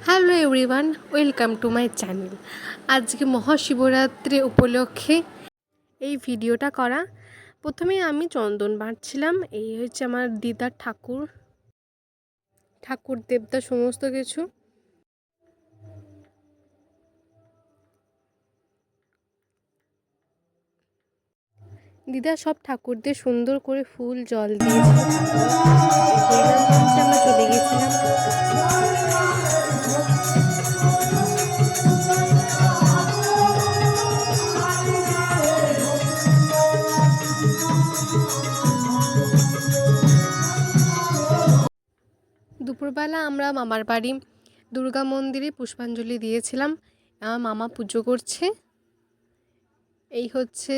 Hello everyone, welcome to my channel. আজকে মহাশিবরাত্রি উপলক্ষে এই ভিডিওটা করা। প্রথমে আমি চন্দন বাঁটছিলাম। এই হচ্ছে আমার দিদার ঠাকুর দেবতা সমস্ত কিছু। দিদা সব ঠাকুরদের সুন্দর করে ফুল জল দিয়েছিল। হরিনাম মঞ্চে আমরা চলে গেছিলাম। দুপুরবেলা আমরা মামার বাড়ি দুর্গা মন্দিরে পুষ্পাঞ্জলি দিয়েছিলাম। আমার মামা পুজো করছে। এই হচ্ছে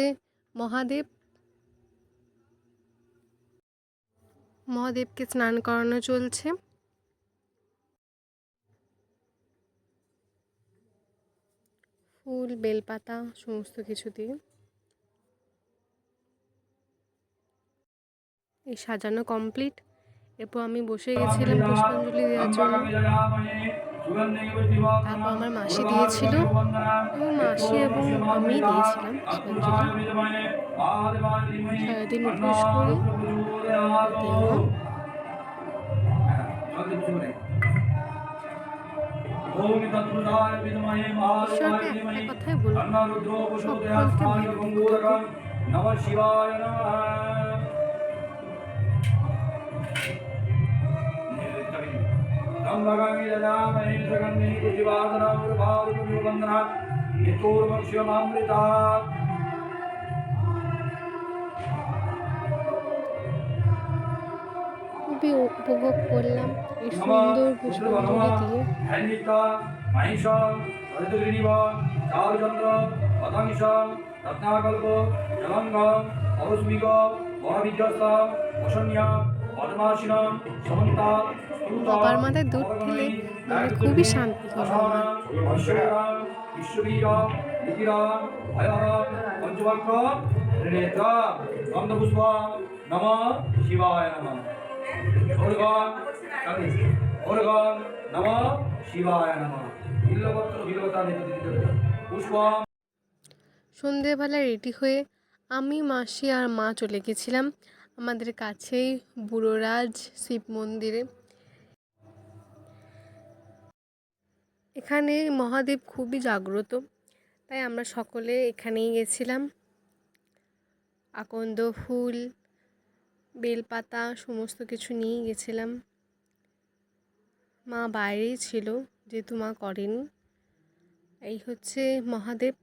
মহাদেবকে স্নান করানো চলছে। ফুল বেলপাতা সমস্ত কিছু দিয়ে এই সাজানো কমপ্লিট। এরপর আমি বসে গেছিলাম পুষ্পাঞ্জলি দেওয়ার জন্য। তারপর আমার মাসি দিয়েছিল এবং মাসি এবং আমি দিয়েছিলাম পুষ্পাঞ্জলি। সারাদিন উপোস করে দেওয়া। ঈশ্বরকে একটা কথাই বলবো, সকলকে ভালো রেখো। নমঃ শিবায় নমঃ। খুবই উপভোগ করলাম এই সুন্দর পুষ্পাঞ্জলি দিয়ে। বাবার মাথায় দুধ ঢেলে মনে খুবই শান্তি হলো আমার। সন্ধেবেলা রেডি হয়ে আমি, মাসি আর মা চলে গেছিলাম আমাদের কাছেই বুড়োরাজ শিব মন্দিরে। এখানে মহাদেব খুবই জাগ্রত, তাই আমরা সকলে এখানেই গেছিলাম। আকন্দ ফুল বেলপাতা সমস্ত কিছু নিয়ে গেছিলাম। মা বাইরেই ছিল, যেহেতু মা করেনি। এই হচ্ছে মহাদেব।